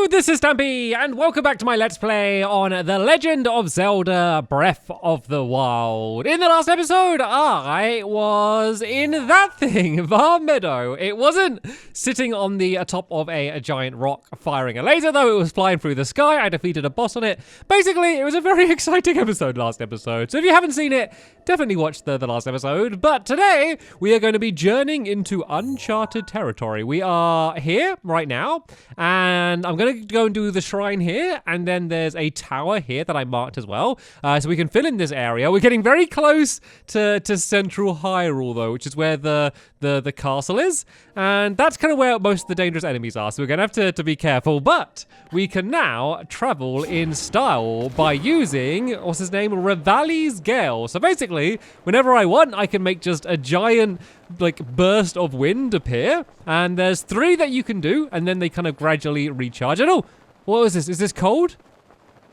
this is Stampy, and welcome back to my Let's Play on The Legend of Zelda Breath of the Wild. In the last episode, I was in that thing, Var Meadow. It wasn't sitting on the top of a giant rock firing a laser, though it was flying through the sky. I defeated a boss on it. Basically, it was a very exciting episode last episode, so if you haven't seen it, definitely watch the last episode. But today, we are going to be journeying into uncharted territory. We are here right now, and I'm going to go and do the shrine here, and then there's a tower here that I marked as well, so we can fill in this area. We're getting very close to Central Hyrule, though, which is where the castle is, and that's kind of where most of the dangerous enemies are, so we're going to have to be careful. But we can now travel in style by using, what's his name, Revali's Gale. So basically, whenever I want, I can make just a giant burst of wind appear, and there's 3 that you can do, and then they kind of gradually recharge. And oh, what was this? Is this cold?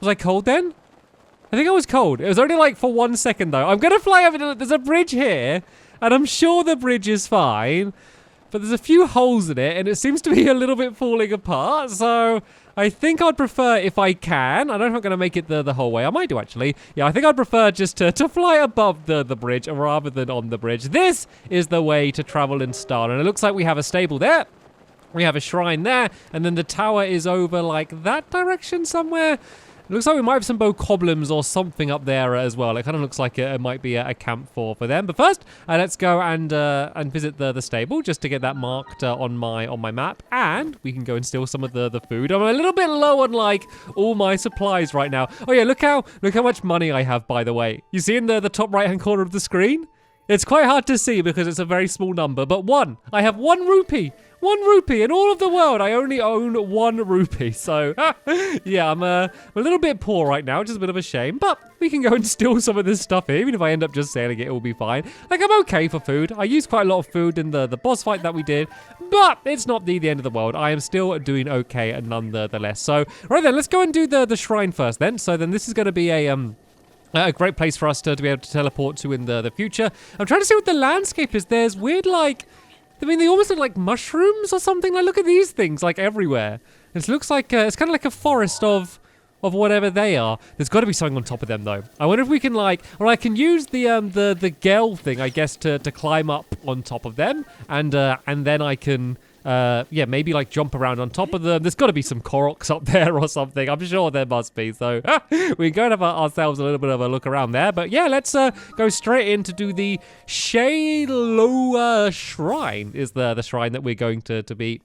Was I cold then? I think I was cold. It was only for 1 second though. I'm gonna fly over to, there's a bridge here, and I'm sure the bridge is fine, but there's a few holes in it, and it seems to be a little bit falling apart, so I think I'd prefer, if I can, I don't know if I'm going to make it the whole way. I might do, actually. Yeah, I think I'd prefer just to fly above the bridge rather than on the bridge. This is the way to travel in style, and it looks like we have a stable there. We have a shrine there, and then the tower is over that direction somewhere. It looks like we might have some bokoblins or something up there as well. It kind of looks like it might be a camp for them. But first, let's go and visit the stable just to get that marked on my map, and we can go and steal some of the food. I'm a little bit low on all my supplies right now. Oh yeah, look how much money I have, by the way. You see in the top right hand corner of the screen? It's quite hard to see because it's a very small number, but I have 1 rupee. 1 rupee in all of the world. I only own 1 rupee. So, yeah, I'm a little bit poor right now, which is a bit of a shame. But we can go and steal some of this stuff here. Even if I end up just selling it, it will be fine. I'm okay for food. I used quite a lot of food in the boss fight that we did. But it's not the end of the world. I am still doing okay nonetheless. So, right then, let's go and do the shrine first then. So then this is going to be a great place for us to be able to teleport to in the future. I'm trying to see what the landscape is. There's weird, they almost look like mushrooms or something. Look at these things, everywhere. It looks like, it's kind of like a forest of whatever they are. There's got to be something on top of them, though. I wonder if we can, or I can use the gale thing, I guess, to climb up on top of them. And then I can, maybe, jump around on top of them. There's got to be some Koroks up there or something. I'm sure there must be. So, we can go and have ourselves a little bit of a look around there. But, yeah, let's go straight in to do the Shae Loya Shrine, is the shrine that we're going to be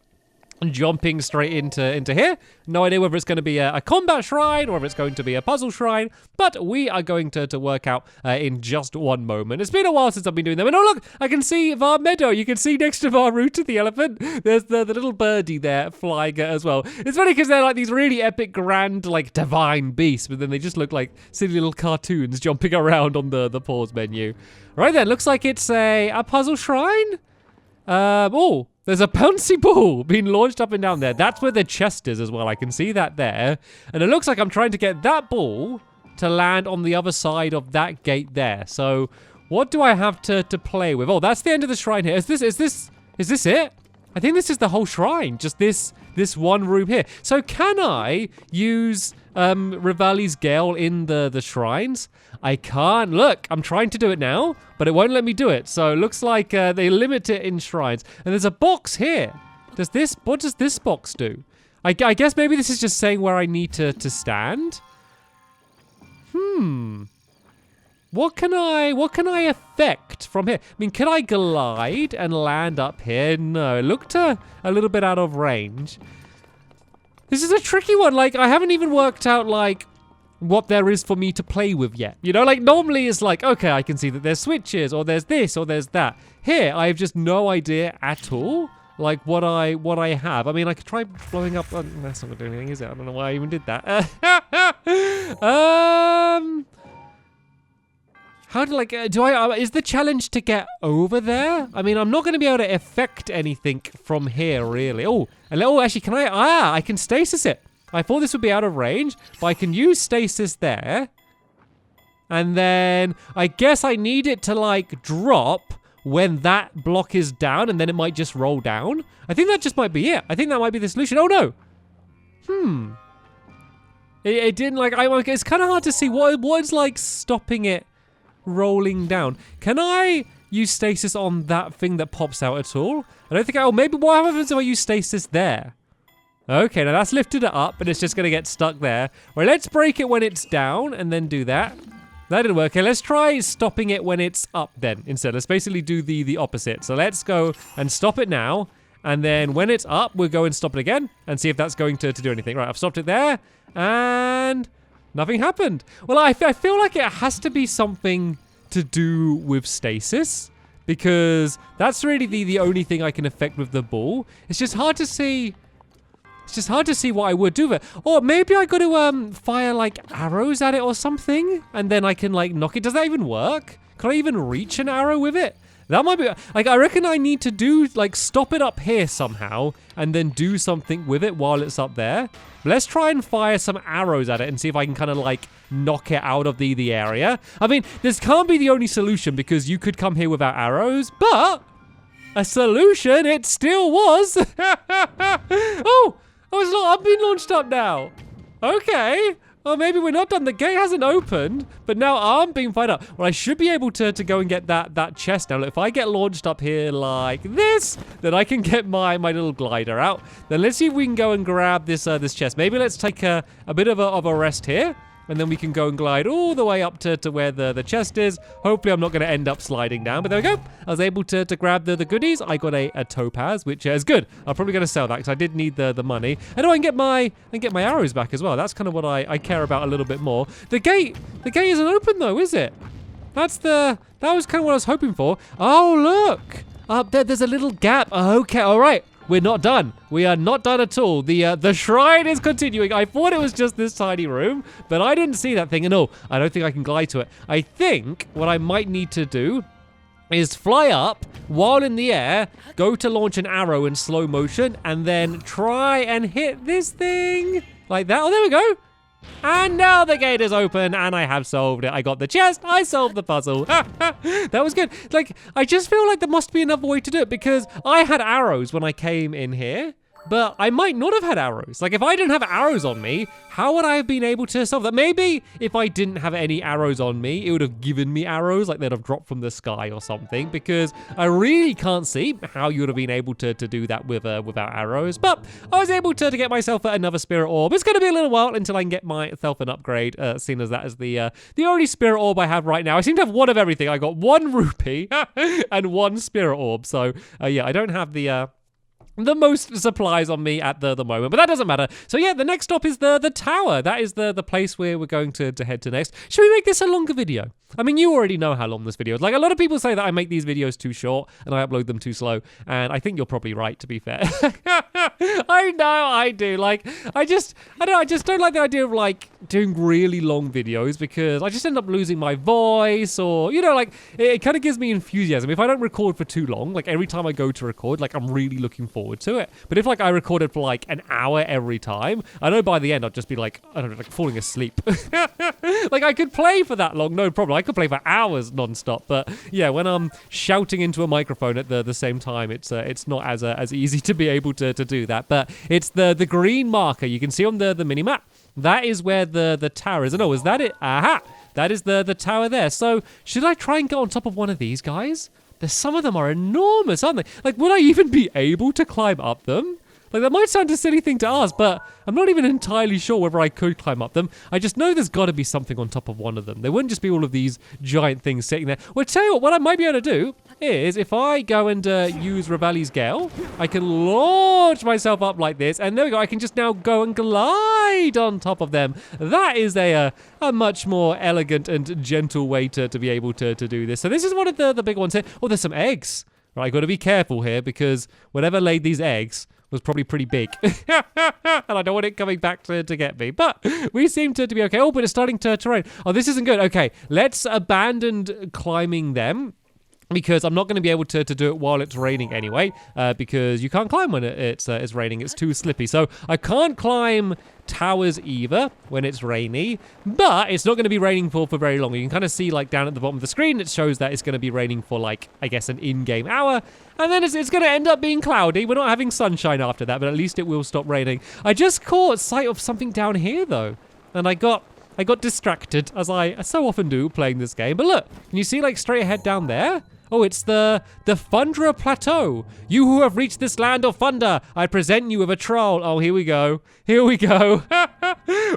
jumping straight into here. No idea whether it's going to be a combat shrine or if it's going to be a puzzle shrine, but we are going to work out in just one moment. It's been a while since I've been doing them. And oh look, I can see Var Meadow. You can see next to Varuta the elephant, there's the little birdie there flying as well. It's funny because they're these really epic, grand, divine beasts, but then they just look like silly little cartoons jumping around on the pause menu. Right then, looks like it's a puzzle shrine. There's a bouncy ball being launched up and down there. That's where the chest is as well. I can see that there. And it looks like I'm trying to get that ball to land on the other side of that gate there. So what do I have to play with? Oh, that's the end of the shrine here. Is this it? I think this is the whole shrine. Just this one room here. So can I use Revali's Gale in the shrines? I can't. Look, I'm trying to do it now, but it won't let me do it. So it looks like they limit it in shrines. And there's a box here. What does this box do? I guess maybe this is just saying where I need to stand. What can I affect from here? I mean, can I glide and land up here? No, it looked a little bit out of range. This is a tricky one. I haven't even worked out, what there is for me to play with yet. You know, normally it's okay, I can see that there's switches, or there's this, or there's that. Here, I have just no idea at all, what I have. I mean, I could try blowing up. That's not gonna do anything, is it? I don't know why I even did that. How do is the challenge to get over there? I mean, I'm not going to be able to affect anything from here, really. Actually, I can stasis it. I thought this would be out of range, but I can use stasis there. And then I guess I need it to drop when that block is down, and then it might just roll down. I think that just might be it. I think that might be the solution. Oh no. It didn't like, it's kind of hard to see what's like stopping it rolling down. Can I use stasis on that thing that pops out at all? I don't think maybe what happens if I use stasis there? Okay, now that's lifted it up, and it's just gonna get stuck there. Right, let's break it when it's down, and then do that. That didn't work. Okay, let's try stopping it when it's up then instead. Let's basically do the opposite. So let's go and stop it now, and then when it's up, we'll go and stop it again, and see if that's going to do anything. Right, I've stopped it there, and nothing happened. Well, I feel like it has to be something to do with stasis, because that's really the only thing I can affect with the ball. It's just hard to see. It's just hard to see what I would do with it. Or maybe I got to fire like arrows at it or something, and then I can like knock it. Does that even work? Can I even reach an arrow with it? That might be like, I reckon I need to do like stop it up here somehow and then do something with it while it's up there. Let's try and fire some arrows at it and see if I can kind of like knock it out of the area. I mean, this can't be the only solution because you could come here without arrows, but a solution it still was. I've been launched up now. Okay. Well, maybe we're not done. The gate hasn't opened, but now I'm being fired up. Well, I should be able to go and get that chest now. Look, if I get launched up here like this, then I can get my little glider out. Then let's see if we can go and grab this chest. Maybe let's take a bit of a rest here. And then we can go and glide all the way up to where the chest is. Hopefully, I'm not going to end up sliding down. But there we go. I was able to grab the goodies. I got a topaz, which is good. I'm probably going to sell that because I did need the money. And I can get my arrows back as well. That's kind of what I care about a little bit more. The gate isn't open though, is it? That was kind of what I was hoping for. Oh, look. Up there's a little gap. Okay, all right. We're not done. We are not done at all. The shrine is continuing. I thought it was just this tiny room, but I didn't see that thing. And no, I don't think I can glide to it. I think what I might need to do is fly up while in the air, go to launch an arrow in slow motion, and then try and hit this thing like that. Oh, there we go. And now the gate is open and I have solved it. I got the chest. I solved the puzzle. That was good. Like, I just feel like there must be another way to do it because I had arrows when I came in here, but I might not have had arrows. Like, if I didn't have arrows on me, how would I have been able to solve that? Maybe if I didn't have any arrows on me, it would have given me arrows, like they'd have dropped from the sky or something, because I really can't see how you would have been able to do that without arrows. But I was able to get myself another spirit orb. It's going to be a little while until I can get myself an upgrade, seeing as that is the only spirit orb I have right now. I seem to have one of everything. I got 1 rupee and 1 spirit orb. So, yeah, I don't have the most supplies on me at the moment, but that doesn't matter. So yeah, the next stop is the tower. That is the place where we're going to head to next. Should we make this a longer video? I mean, you already know how long this video is. Like, a lot of people say that I make these videos too short and I upload them too slow, and I think you're probably right, to be fair. I know I do. Like, I just don't like the idea of like doing really long videos because I just end up losing my voice, or, you know, like it kind of gives me enthusiasm. If I don't record for too long, like every time I go to record, like I'm really looking forward to it. But if like I recorded for like an hour every time, I know by the end I'd just be like, I don't know, like falling asleep. Like, I could play for that long, no problem. I could play for hours non-stop, but yeah, when I'm shouting into a microphone at the same time, it's not as easy to be able to do that. But it's the green marker you can see on the mini map. That is where the tower is. Oh, is that it? Aha! That is the tower there. So should I try and get on top of one of these guys? Some of them are enormous, aren't they? Like, would I even be able to climb up them? Like, that might sound a silly thing to ask, but I'm not even entirely sure whether I could climb up them. I just know there's got to be something on top of one of them. There wouldn't just be all of these giant things sitting there. Well, tell you what I might be able to do is if I go and use Revali's Gale, I can launch myself up like this, and there we go. I can just now go and glide on top of them. That is a much more elegant and gentle way to be able to do this. So this is one of the big ones here. Oh, there's some eggs. Right, I've got to be careful here because whatever laid these eggs was probably pretty big. And I don't want it coming back to get me. But we seem to be okay. Oh, but it's starting to rain. Oh, this isn't good. Okay, let's abandon climbing them. because I'm not going to be able to do it while it's raining anyway, because you can't climb when it's raining. It's too slippy. So I can't climb towers either when it's rainy, but it's not going to be raining for very long. You can kind of see like down at the bottom of the screen, it shows that it's going to be raining for like, I guess, an in-game hour, and then it's going to end up being cloudy. We're not having sunshine after that, but at least it will stop raining. I just caught sight of something down here though, and I got distracted, as I so often do playing this game. But look, can you see like straight ahead down there? Oh, it's the Thundra Plateau. You who have reached this land of thunder, I present you with a troll. Oh, here we go. Here we go.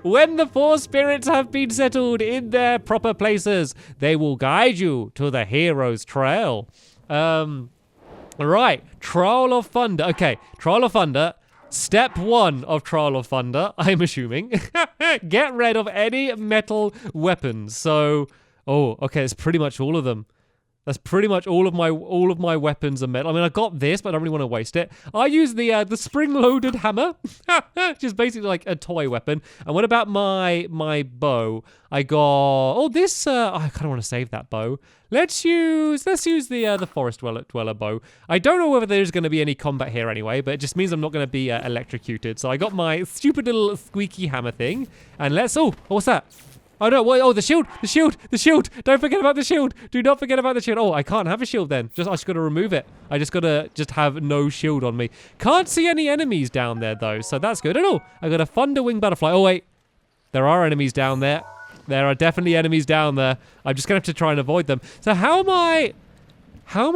When the 4 spirits have been settled in their proper places, they will guide you to the hero's trail. Right, Troll of Thunder. Okay, Troll of Thunder. Step 1 of Troll of Thunder, I'm assuming. Get rid of any metal weapons. So, oh, okay, it's pretty much all of them. That's pretty much all of my weapons are metal. I mean, I got this, but I don't really want to waste it. I use the spring-loaded hammer, which is basically like a toy weapon. And what about my bow? I got this. I kind of want to save that bow. Let's use the forest dweller bow. I don't know whether there's going to be any combat here anyway, but it just means I'm not going to be electrocuted. So I got my stupid little squeaky hammer thing, and let's. Oh, what's that? Oh no, wait, oh, the shield. Don't forget about the shield. Do not forget about the shield. Oh, I can't have a shield then. I just got to remove it. I just got to have no shield on me. Can't see any enemies down there though, so that's good. Oh no, I got a thunderwing butterfly. Oh wait, there are enemies down there. There are definitely enemies down there. I'm just going to have to try and avoid them. So how am I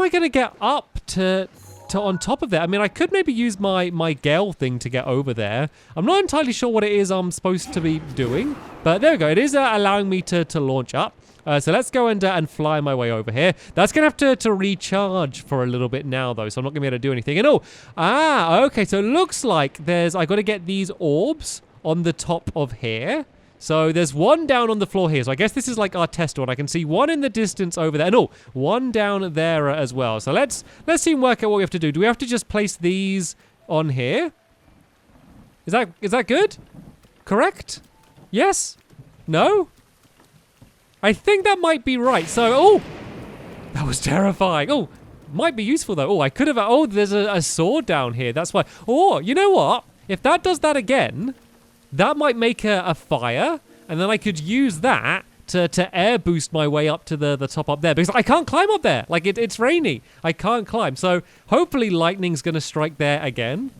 going to get up to on top of that? I mean, I could maybe use my Gale thing to get over there. I'm not entirely sure what it is I'm supposed to be doing, but there we go. It is allowing me to launch up. So let's go and fly my way over here. That's going to have to recharge for a little bit now, though, so I'm not going to be able to do anything. And okay, so it looks like I got to get these orbs on the top of here. So there's one down on the floor here. So I guess this is like our test one. I can see one in the distance over there. No, one down there as well. So let's see and work out what we have to do. Do we have to just place these on here? Is that good? Correct? Yes? No? I think that might be right. So, that was terrifying. Oh, might be useful though. Oh, I could have, there's a sword down here. That's why. Oh, you know what? If that does that again, that might make a fire, and then I could use that to air boost my way up to the top up there, because I can't climb up there. Like, it's rainy. I can't climb. So hopefully lightning's going to strike there again.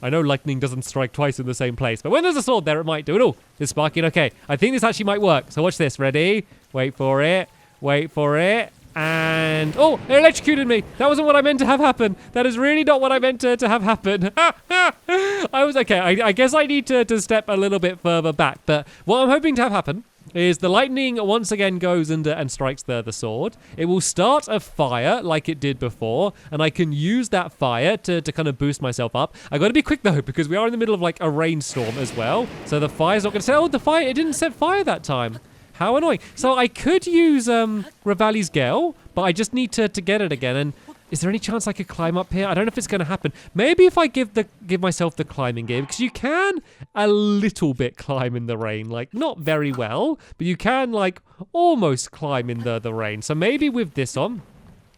I know lightning doesn't strike twice in the same place, but when there's a sword there, it might do it. Oh, it's sparking. Okay, I think this actually might work. So watch this. Ready? Wait for it. Wait for it. And, it electrocuted me. That wasn't what I meant to have happen. That is really not what I meant to have happen. I was okay. I guess I need to step a little bit further back. But what I'm hoping to have happen is the lightning once again goes and strikes the sword. It will start a fire like it did before, and I can use that fire to kind of boost myself up. I got to be quick though, because we are in the middle of like a rainstorm as well. So the fire's not going to set. The fire, it didn't set fire that time. How annoying. So I could use Revali's Gale, but I just need to get it again. And is there any chance I could climb up here? I don't know if it's going to happen. Maybe if I give myself the climbing gear, because you can a little bit climb in the rain. Like, not very well, but you can like almost climb in the rain. So maybe with this on,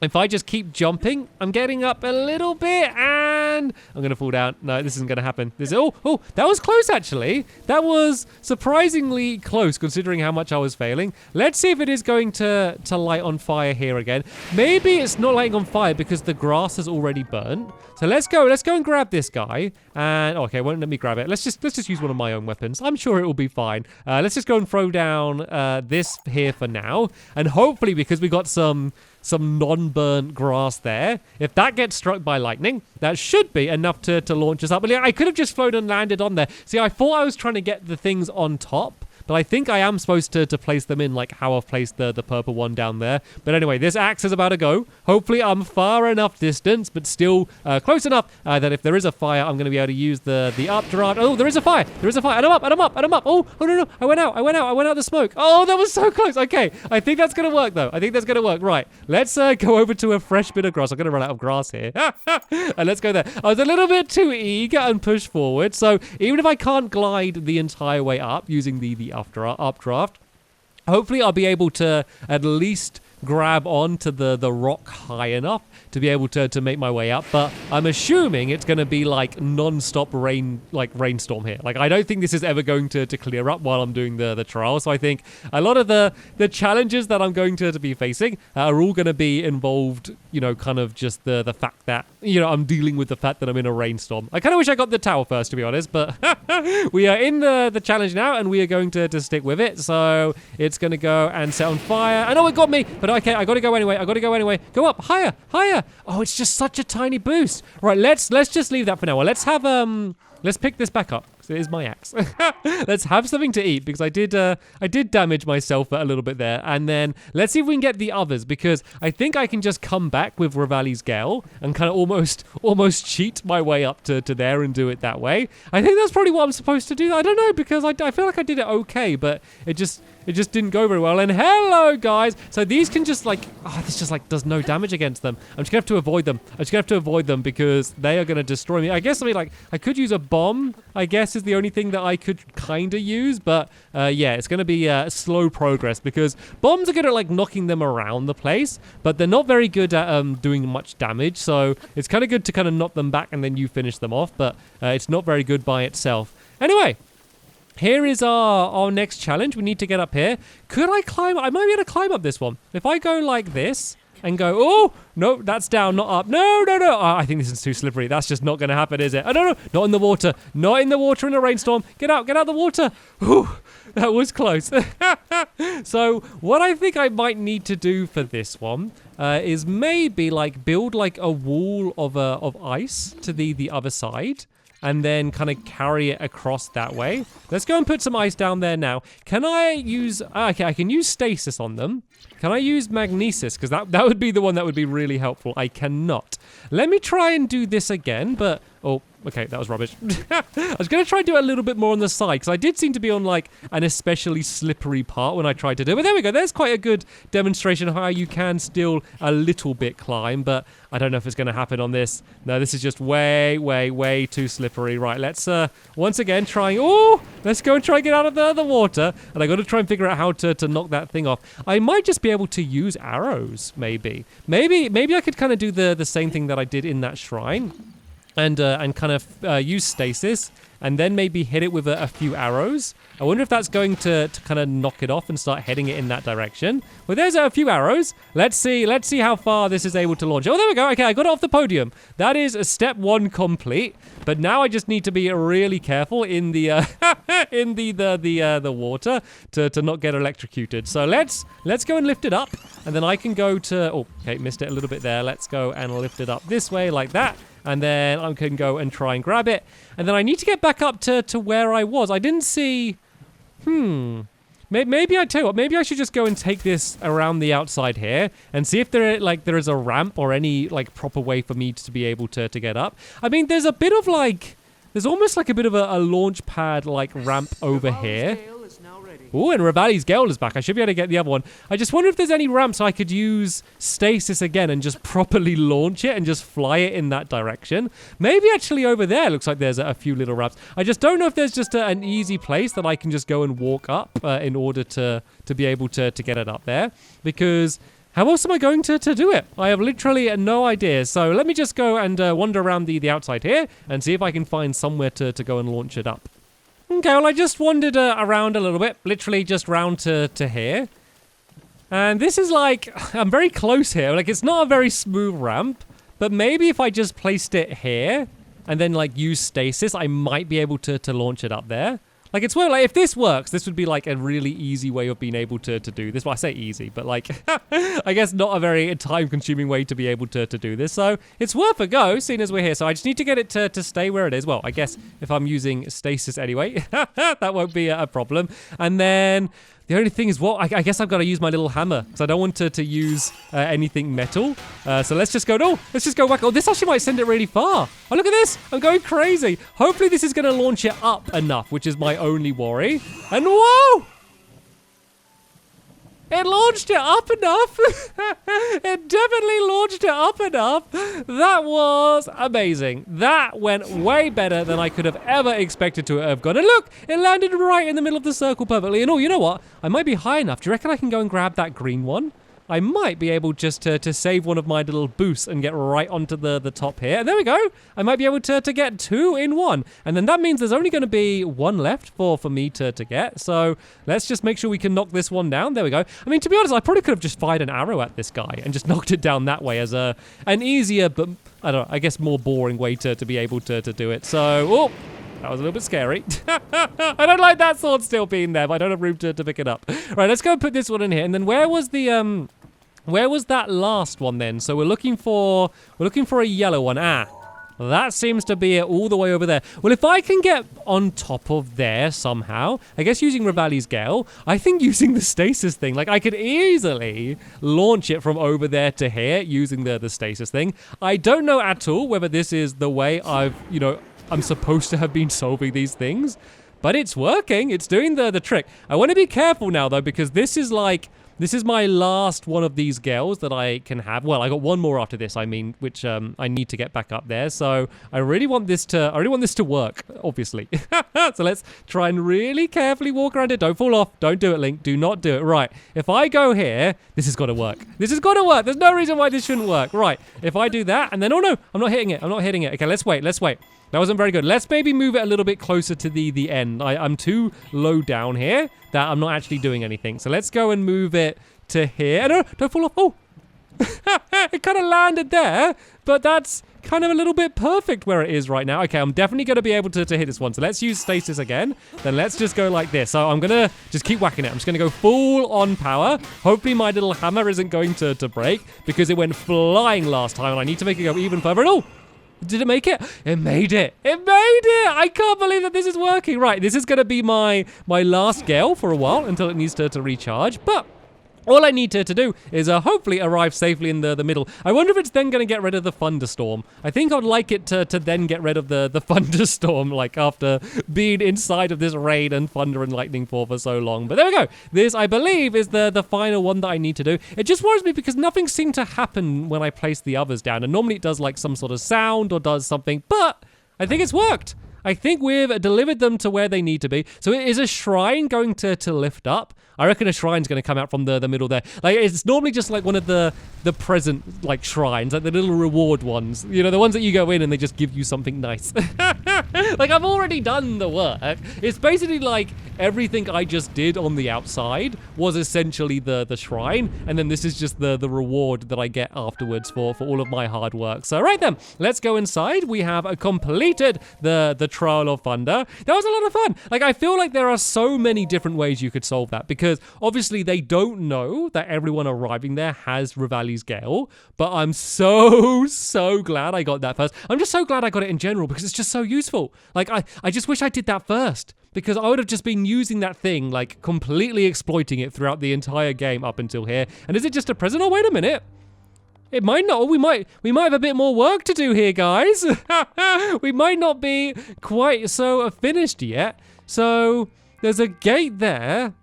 if I just keep jumping, I'm getting up a little bit and I'm going to fall down. No, this isn't going to happen. That was close actually. That was surprisingly close considering how much I was failing. Let's see if it is going to light on fire here again. Maybe it's not lighting on fire because the grass has already burnt. So let's go and grab this guy. And okay, won't let me grab it. Let's just use one of my own weapons. I'm sure it will be fine. Let's just go and throw down this here for now. And hopefully, because we got some non-burnt grass there, if that gets struck by lightning, that should be enough to launch us up. But I could have just flown and landed on there. See, I thought I was trying to get the things on top, but I think I am supposed to place them in like how I've placed the purple one down there. But anyway, this axe is about to go. Hopefully I'm far enough distance, but still close enough that if there is a fire, I'm going to be able to use the updraft. Oh, there is a fire. There is a fire. And I'm up. Oh, no. I went out the smoke. Oh, that was so close. Okay, I think that's going to work though. I think that's going to work. Right, let's go over to a fresh bit of grass. I'm going to run out of grass here. And let's go there. I was a little bit too eager and pushed forward. So even if I can't glide the entire way up using the updraft, hopefully I'll be able to at least grab onto the rock high enough to be able to make my way up. But I'm assuming it's going to be like non-stop rainstorm here. Like, I don't think this is ever going to clear up while I'm doing the trial. So I think a lot of the challenges that I'm going to be facing are all going to be involved, you know, kind of just the fact that, you know, I'm dealing with the fact that I'm in a rainstorm. I kind of wish I got the tower first, to be honest, but we are in the challenge now, and we are going to stick with it. So it's going to go and set on fire. I know it got me, but okay, I got to go anyway. Go up, higher. Oh, it's just such a tiny boost. Right, let's just leave that for now. Well, let's have let's pick this back up. It is my axe. Let's have something to eat, because I did damage myself a little bit there. And then let's see if we can get the others, because I think I can just come back with Revali's Gale and kind of almost cheat my way up to there and do it that way. I think that's probably what I'm supposed to do. I don't know, because I feel like I did it okay, but it just didn't go very well. And hello, guys. So these can just this just does no damage against them. I'm just gonna have to avoid them. Because they are gonna destroy me. I guess I could use a bomb, I guess, is the only thing that I could kind of use. But yeah, it's gonna be slow progress, because bombs are good at knocking them around the place, but they're not very good at doing much damage. So it's kind of good to kind of knock them back and then you finish them off, but it's not very good by itself. Anyway, here is our next challenge. We need to get up here. Could I climb? I might be able to climb up this one. If I go like this and go, oh, no, that's down, not up. No. Oh, I think this is too slippery. That's just not going to happen, is it? Oh, no, not in the water. Not in the water in a rainstorm. Get out the water. Whew, that was close. So what I think I might need to do for this one is maybe build a wall of ice to the other side, and then kind of carry it across that way. Let's go and put some ice down there now. Can I use... okay, I can use stasis on them. Can I use magnesis? Because that would be the one that would be really helpful. I cannot. Let me try and do this again, but... oh, okay, that was rubbish. I was going to try and do it a little bit more on the side, because I did seem to be on an especially slippery part when I tried to do it. But there we go. There's quite a good demonstration of how you can still a little bit climb, but I don't know if it's going to happen on this. No, this is just way too slippery. Right, let's once again try... oh, let's go and try and get out of the water. And I got to try and figure out how to knock that thing off. I might just be able to use arrows, maybe. Maybe I could kind of do the same thing that I did in that shrine. And kind of use stasis, and then maybe hit it with a few arrows. I wonder if that's going to kind of knock it off and start heading it in that direction. Well, there's a few arrows. Let's see how far this is able to launch. Oh, there we go. Okay, I got it off the podium. That is step 1 complete. But now I just need to be really careful in the in the water to not get electrocuted. So let's go and lift it up, and then I can go to... oh, okay, missed it a little bit there. Let's go and lift it up this way like that. And then I can go and try and grab it. And then I need to get back up to where I was. I didn't see... Maybe I tell you what, maybe I should just go and take this around the outside here and see if there is a ramp or any proper way for me to be able to get up. I mean, there's a bit of there's almost a bit of a launch pad ramp over here. Oh, and Revali's Gale is back. I should be able to get the other one. I just wonder if there's any ramps I could use stasis again and just properly launch it and just fly it in that direction. Maybe actually over there looks like there's a few little ramps. I just don't know if there's just an easy place that I can just go and walk up in order to be able to get it up there. Because how else am I going to do it? I have literally no idea. So let me just go and wander around the outside here and see if I can find somewhere to go and launch it up. Okay, well, I just wandered around a little bit, literally just round to here. And this is I'm very close here. It's not a very smooth ramp, but maybe if I just placed it here and then use stasis, I might be able to launch it up there. It's well, if this works, this would be a really easy way of being able to do this. Well, I say easy, but I guess not a very time-consuming way to be able to do this. So it's worth a go, seeing as we're here. So I just need to get it to stay where it is. Well, I guess if I'm using stasis anyway, that won't be a problem. And then the only thing is, I guess I've got to use my little hammer because I don't want to use anything metal. So let's just go, let's just go whack. Oh, this actually might send it really far. Oh, look at this. I'm going crazy. Hopefully this is going to launch it up enough, which is my only worry. And whoa! It launched it up enough. It definitely launched it up enough. That was amazing. That went way better than I could have ever expected to have gone. And look, it landed right in the middle of the circle perfectly. And oh, you know what? I might be high enough. Do you reckon I can go and grab that green one? I might be able just to save one of my little boosts and get right onto the top here. And there we go. I might be able to get 2 in 1. And then that means there's only going to be 1 left for me to get. So let's just make sure we can knock this one down. There we go. I mean, to be honest, I probably could have just fired an arrow at this guy and just knocked it down that way as an easier, but I don't know, I guess more boring way to be able to do it. So, oh, that was a little bit scary. I don't like that sword still being there, but I don't have room to pick it up. Right, let's go and put this one in here. And then where was that last one then? So we're looking for a yellow one. That seems to be it all the way over there. Well, if I can get on top of there somehow, I guess using Revali's Gale, I think using the stasis thing, like I could easily launch it from over there to here using the stasis thing. I don't know at all whether this is the way I'm supposed to have been solving these things, but it's working. It's doing the trick. I want to be careful now though, because this is my last one of these gales that I can have. Well, I got one more after this, I mean, which I need to get back up there. So I really want this to work, obviously. So let's try and really carefully walk around it. Don't fall off. Don't do it, Link. Do not do it. Right. If I go here, this has got to work. This has got to work. There's no reason why this shouldn't work. Right. If I do that, and then, oh no, I'm not hitting it. I'm not hitting it. Okay, let's wait. Let's wait. That wasn't very good. Let's maybe move it a little bit closer to the end. I'm too low down here that I'm not actually doing anything. So let's go and move it to here. No, don't fall off. Oh, it kind of landed there, but that's kind of a little bit perfect where it is right now. Okay, I'm definitely going to be able to hit this one. So let's use stasis again. Then let's just go like this. So I'm going to just keep whacking it. I'm just going to go full on power. Hopefully my little hammer isn't going to break because it went flying last time and I need to make it go even further. And oh, did it make it? It made it. It made it. I can't believe that this is working. Right, this is going to be my last gale for a while until it needs to recharge. But all I need to do is hopefully arrive safely in the middle. I wonder if it's then going to get rid of the thunderstorm. I think I'd like it to then get rid of the thunderstorm, like after being inside of this rain and thunder and lightning for so long. But there we go. This, I believe, is the final one that I need to do. It just worries me because nothing seemed to happen when I place the others down. And normally it does like some sort of sound or does something. But I think it's worked. I think we've delivered them to where they need to be. So is a shrine going to lift up? I reckon a shrine's going to come out from the middle there. Like, it's normally just like one of the present, like, shrines, like the little reward ones. You know, the ones that you go in and they just give you something nice. Like, I've already done the work. It's basically like everything I just did on the outside was essentially the shrine. And then this is just the reward that I get afterwards for all of my hard work. So, right then, let's go inside. We have completed the Trial of Thunder. That was a lot of fun. Like, I feel like there are so many different ways you could solve that because obviously they don't know that everyone arriving there has Revali's Gale, but I'm so glad I got that first. I'm just so glad I got it in general because it's just so useful. Like, I just wish I did that first because I would have just been using that thing, like completely exploiting it throughout the entire game up until here. And is it just a present? Oh, wait a minute. It might not. We might have a bit more work to do here, guys. We might not be quite so finished yet. So there's a gate there,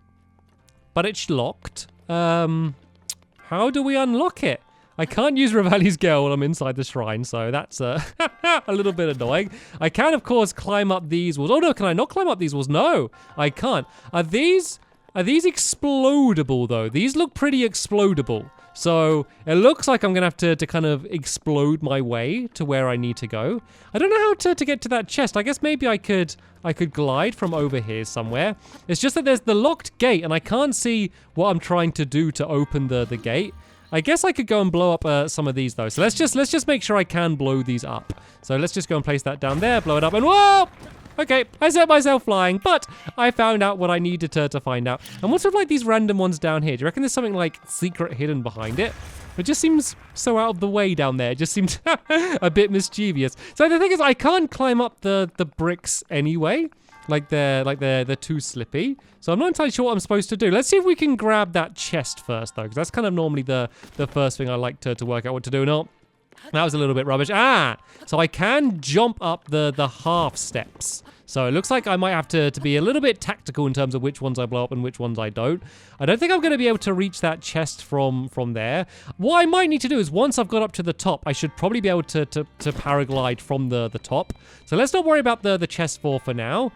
but it's locked. How do we unlock it? I can't use Revali's Gale while I'm inside the shrine, so that's a little bit annoying. I can, of course, climb up these walls. Oh no, can I not climb up these walls? No, I can't. Are these explodable though? These look pretty explodable. So it looks like I'm going to have to kind of explode my way to where I need to go. I don't know how to get to that chest. I guess maybe I could glide from over here somewhere. It's just that there's the locked gate and I can't see what I'm trying to do to open the gate. I guess I could go and blow up some of these though. So let's just make sure I can blow these up. So let's just go and place that down there, blow it up, and whoa! Okay, I set myself flying, but I found out what I needed to find out. And what's with like these random ones down here? Do you reckon there's something like secret hidden behind it? It just seems so out of the way down there. It just seems a bit mischievous. So the thing is, I can't climb up the bricks anyway. Like they're too slippy. So I'm not entirely sure what I'm supposed to do. Let's see if we can grab that chest first though, because that's kind of normally the first thing I like to work out what to do. No, that was a little bit rubbish. So I can jump up the half steps. So it looks like I might have to be a little bit tactical in terms of which ones I blow up and which ones I don't. I don't think I'm going to be able to reach that chest from there. What I might need to do is once I've got up to the top, I should probably be able to paraglide from the top. So let's not worry about the chest for now.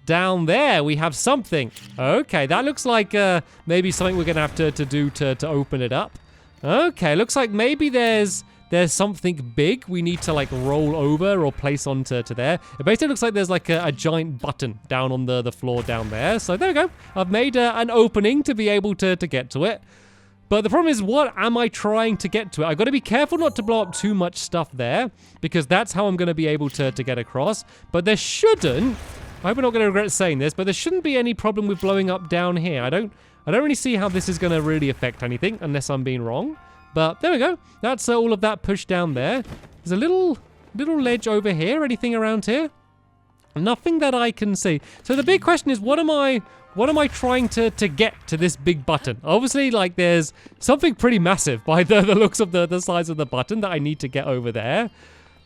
down there we have something. Okay, that looks like maybe something we're gonna have to do to open it up. Okay, looks like maybe there's something big we need to like roll over or place onto there. It basically looks like there's like a giant button down on the floor down there. So there we go. I've made an opening to be able to get to it. But the problem is, what am I trying to get to it? I've got to be careful not to blow up too much stuff there, because that's how I'm going to be able to get across. But there shouldn't, I hope I'm not going to regret saying this, but there shouldn't be any problem with blowing up down here. I don't really see how this is going to really affect anything, unless I'm being wrong. But there we go. That's all of that pushed down there. There's a little ledge over here. Anything around here? Nothing that I can see. So the big question is, what am I trying to get to this big button? Obviously, like, there's something pretty massive by the looks of the size of the button that I need to get over there.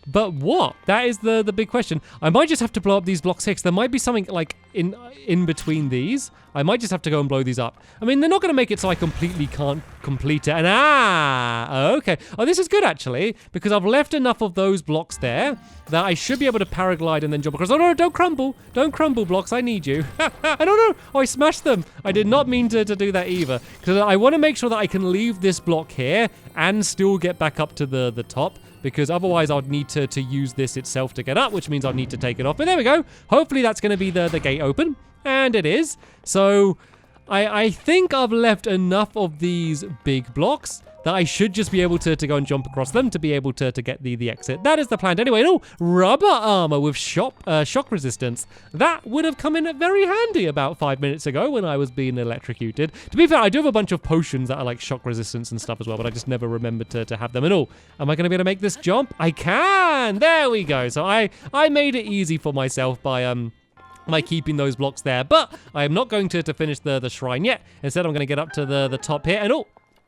But what? That is the big question. I might just have to blow up these blocks here, 'cause there might be something like in between these. I might just have to go and blow these up. I mean, they're not going to make it so I completely can't complete it. And okay. Oh, this is good actually, because I've left enough of those blocks there that I should be able to paraglide and then jump across. Oh no, don't crumble. Don't crumble, blocks. I need you. I don't know. Oh, I smashed them. I did not mean to do that either, because I want to make sure that I can leave this block here and still get back up to the top. Because otherwise I'd need to use this itself to get up, which means I'd need to take it off. But there we go. Hopefully that's going to be the gate open. And it is. So I think I've left enough of these big blocks that I should just be able to go and jump across them to be able to get the exit. That is the plan. Anyway, oh, rubber armor with shock resistance. That would have come in very handy about 5 minutes ago when I was being electrocuted. To be fair, I do have a bunch of potions that are like shock resistance and stuff as well, but I just never remembered to have them at all. Am I going to be able to make this jump? I can! There we go. So I made it easy for myself by keeping those blocks there. But I am not going to finish the shrine yet. Instead, I'm going to get up to the top here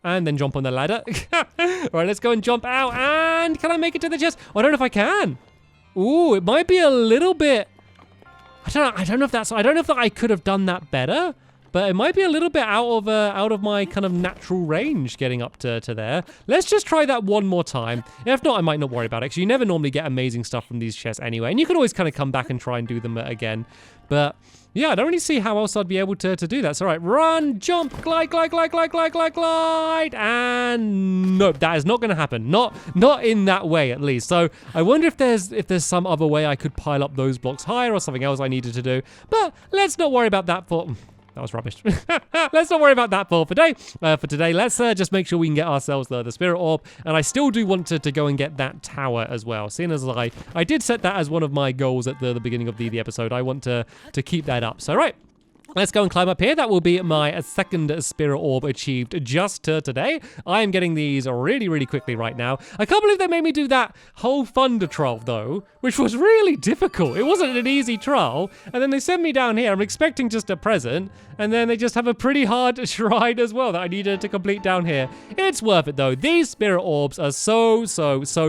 and then jump on the ladder. All right, let's go and jump out. And can I make it to the chest? Oh, I don't know if I can. Ooh, it might be a little bit. I don't know if that I could have done that better. But it might be a little bit out of my kind of natural range getting up to there. Let's just try that one more time. If not, I might not worry about it, because you never normally get amazing stuff from these chests anyway. And you can always kind of come back and try and do them again. But yeah, I don't really see how else I'd be able to do that. So, all right, run, jump, glide. And nope, that is not going to happen. Not in that way, at least. So I wonder if there's some other way I could pile up those blocks higher or something else I needed to do. But let's not worry about that for... That was rubbish. Let's not worry about that for today. For today, let's just make sure we can get ourselves the spirit orb. And I still do want to go and get that tower as well. Seeing as I did set that as one of my goals at the beginning of the episode. I want to keep that up. So, right. Let's go and climb up here. That will be my second spirit orb achieved just today. I am getting these really, really quickly right now. I can't believe they made me do that whole Thunder trial, though, which was really difficult. It wasn't an easy trial. And then they sent me down here. I'm expecting just a present. And then they just have a pretty hard shrine as well that I needed to complete down here. It's worth it, though. These spirit orbs are so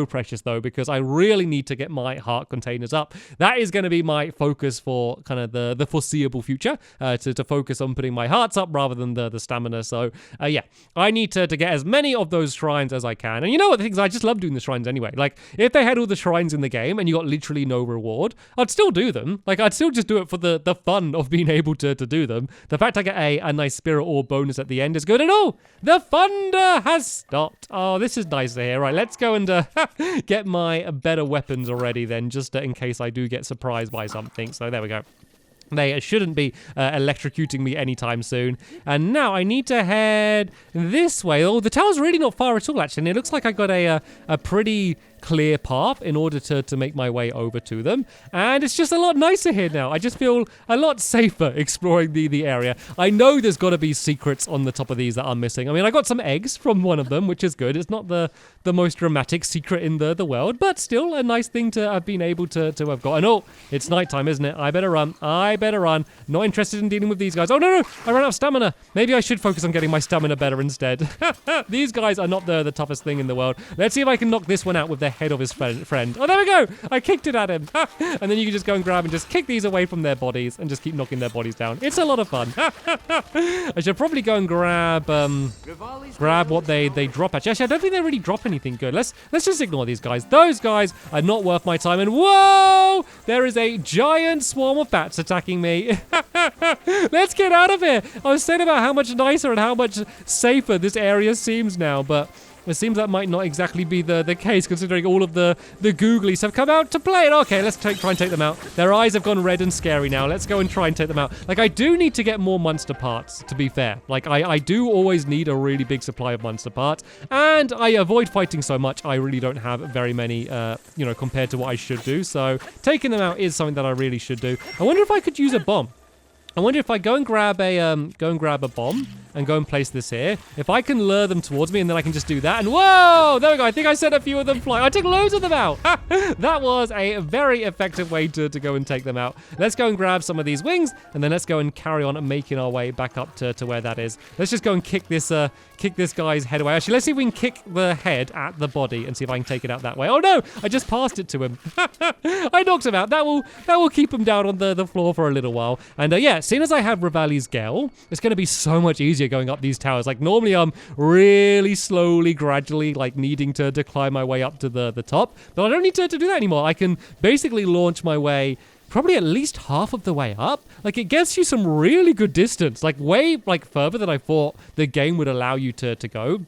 precious, though, because I really need to get my heart containers up. That is going to be my focus for kind of the foreseeable future. To focus on putting my hearts up rather than the stamina. So, yeah, I need to get as many of those shrines as I can. And you know what the thing is, I just love doing the shrines anyway. Like, if they had all the shrines in the game and you got literally no reward, I'd still do them. Like, I'd still just do it for the fun of being able to do them. The fact I get a nice spirit orb bonus at the end is good. And oh, the thunder has stopped. Oh, this is nice to hear. Right, let's go and get my better weapons already then, just in case I do get surprised by something. So there we go. They shouldn't be electrocuting me anytime soon. And now I need to head this way. Oh, the tower's really not far at all, actually. And it looks like I got a pretty clear path in order to make my way over to them. And it's just a lot nicer here now. I just feel a lot safer exploring the area. I know there's got to be secrets on the top of these that I'm missing. I mean, I got some eggs from one of them, which is good. It's not the most dramatic secret in the world, but still a nice thing to have been able to have gotten. Oh, it's nighttime, isn't it? I better run. Not interested in dealing with these guys. Oh, no. I ran out of stamina. Maybe I should focus on getting my stamina better instead. These guys are not the toughest thing in the world. Let's see if I can knock this one out with the head of his friend. Oh, there we go. I kicked it at him. And then you can just go and grab and just kick these away from their bodies and just keep knocking their bodies down. It's a lot of fun. I should probably go and grab what they drop. Actually, I don't think they really drop anything good. Let's just ignore these guys. Those guys are not worth my time. And whoa, there is a giant swarm of bats attacking me. Let's get out of here. I was saying about how much nicer and how much safer this area seems now, but it seems that might not exactly be the case, considering all of the googlies have come out to play it. Okay, let's try and take them out. Their eyes have gone red and scary now. Let's go and try and take them out. Like, I do need to get more monster parts, to be fair. Like, I do always need a really big supply of monster parts, and I avoid fighting so much. I really don't have very many, compared to what I should do. So taking them out is something that I really should do. I wonder if I could use a bomb. I wonder if I go and grab a bomb and go and place this here. If I can lure them towards me, and then I can just do that. And whoa, there we go. I think I sent a few of them flying. I took loads of them out. That was a very effective way to go and take them out. Let's go and grab some of these wings, and then let's go and carry on making our way back up to where that is. Let's just go and kick this guy's head away. Actually, let's see if we can kick the head at the body and see if I can take it out that way. Oh no, I just passed it to him. I knocked him out. That will keep him down on the floor for a little while. And yeah, as soon as I have Revali's Gale, it's going to be so much easier going up these towers. Like, normally I'm really slowly, gradually, like, needing to climb my way up to the top, but I don't need to do that anymore. I can basically launch my way probably at least half of the way up. Like, it gets you some really good distance, like way further than I thought the game would allow you to go.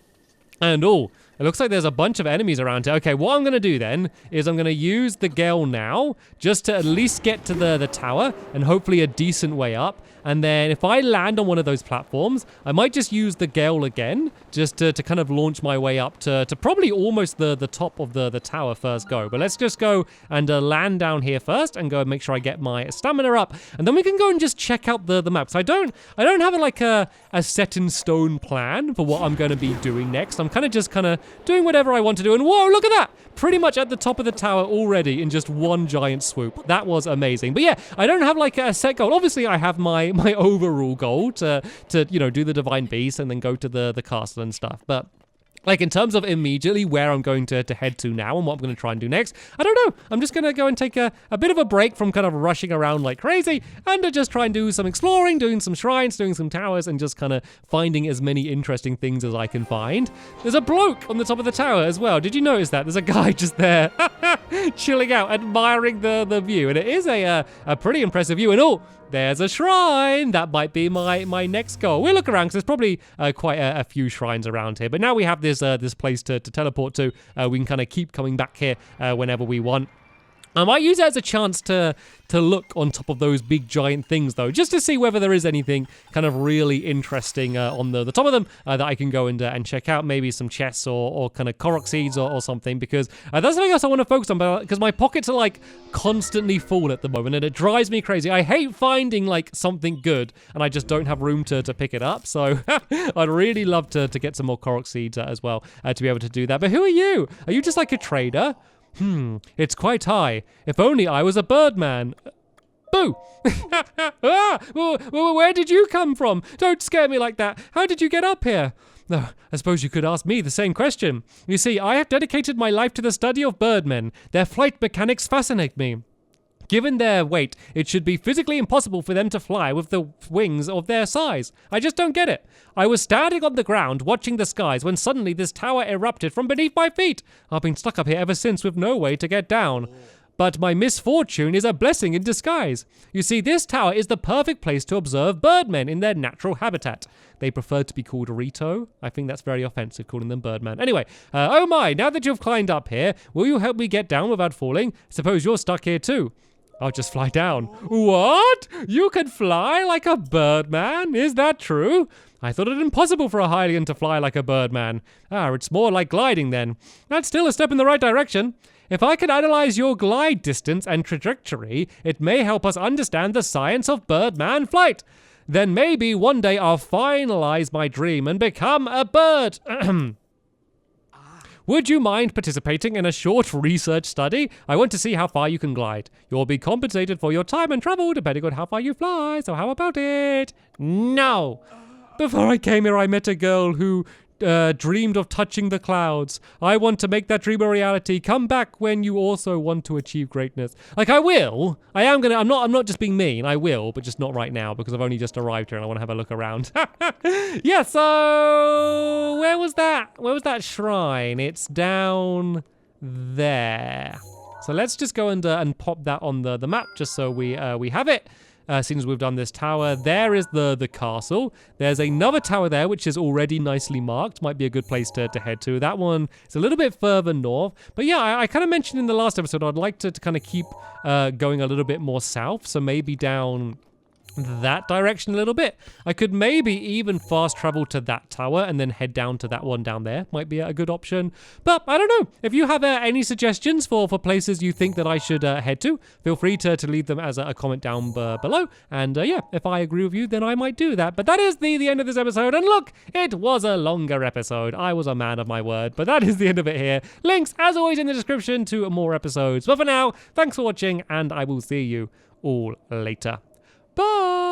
And it looks like there's a bunch of enemies around here. Okay, what I'm going to do then is I'm going to use the Gale now just to at least get to the tower and hopefully a decent way up. And then if I land on one of those platforms, I might just use the Gale again just to kind of launch my way up to probably almost the top of the tower first go. But let's just go and land down here first and go and make sure I get my stamina up. And then we can go and just check out the map. So I don't have a set in stone plan for what I'm going to be doing next. I'm kind of doing whatever I want to do. And whoa, look at that! Pretty much at the top of the tower already in just one giant swoop. That was amazing. But yeah, I don't have like a set goal. Obviously, I have my overall goal to do the Divine Beast and then go to the castle and stuff. But like, in terms of immediately where I'm going to head to now and what I'm going to try and do next, I don't know. I'm just going to go and take a bit of a break from kind of rushing around like crazy and to just try and do some exploring, doing some shrines, doing some towers, and just kind of finding as many interesting things as I can find. There's a bloke on the top of the tower as well. Did you notice that? There's a guy just there chilling out, admiring the view. And it is a pretty impressive view. And there's a shrine. That might be my next goal. We'll look around because there's probably quite a few shrines around here. But now we have this place to teleport to. We can kind of keep coming back here whenever we want. I might use it as a chance to look on top of those big giant things, though, just to see whether there is anything kind of really interesting on the top of them that I can go and check out. Maybe some chests or kind of Korok seeds or something, because that's something else I want to focus on, because my pockets are like constantly full at the moment and it drives me crazy. I hate finding like something good and I just don't have room to pick it up. So I'd really love to get some more Korok seeds as well to be able to do that. But who are you? Are you just like a trader? It's quite high. If only I was a birdman. Boo! Where did you come from? Don't scare me like that. How did you get up here? I suppose you could ask me the same question. You see, I have dedicated my life to the study of birdmen. Their flight mechanics fascinate me. Given their weight, it should be physically impossible for them to fly with the wings of their size. I just don't get it. I was standing on the ground watching the skies when suddenly this tower erupted from beneath my feet. I've been stuck up here ever since with no way to get down. But my misfortune is a blessing in disguise. You see, this tower is the perfect place to observe birdmen in their natural habitat. They prefer to be called Rito. I think that's very offensive, calling them birdman. Anyway, oh my, now that you've climbed up here, will you help me get down without falling? Suppose you're stuck here too. I'll just fly down. What? You can fly like a birdman? Is that true? I thought it impossible for a Hylian to fly like a birdman. It's more like gliding then. That's still a step in the right direction. If I can analyze your glide distance and trajectory, it may help us understand the science of birdman flight. Then maybe one day I'll finalize my dream and become a bird. Would you mind participating in a short research study? I want to see how far you can glide. You'll be compensated for your time and travel depending on how far you fly, so how about it? No! Before I came here, I met a girl who dreamed of touching the clouds. I want to make that dream a reality. Come back when you also want to achieve greatness. Like, I will. I'm not just being mean. I will, but just not right now because I've only just arrived here and I want to have a look around. Yeah, so where was that? Where was that shrine? It's down there. So let's just go and pop that on the map just so we have it. Since we've done this tower, there is the castle. There's another tower there, which is already nicely marked. Might be a good place to head to. That one is a little bit further north. But yeah, I kind of mentioned in the last episode, I'd like to kind of keep going a little bit more south. So maybe down that direction a little bit. I could maybe even fast travel to that tower and then head down to that one down there. Might be a good option. But I don't know. If you have any suggestions for places you think that I should head to, feel free to leave them as a comment down below. And yeah, if I agree with you, then I might do that. But that is the end of this episode. And look, it was a longer episode. I was a man of my word. But that is the end of it here. Links, as always, in the description to more episodes. But for now, thanks for watching, and I will see you all later. Bye!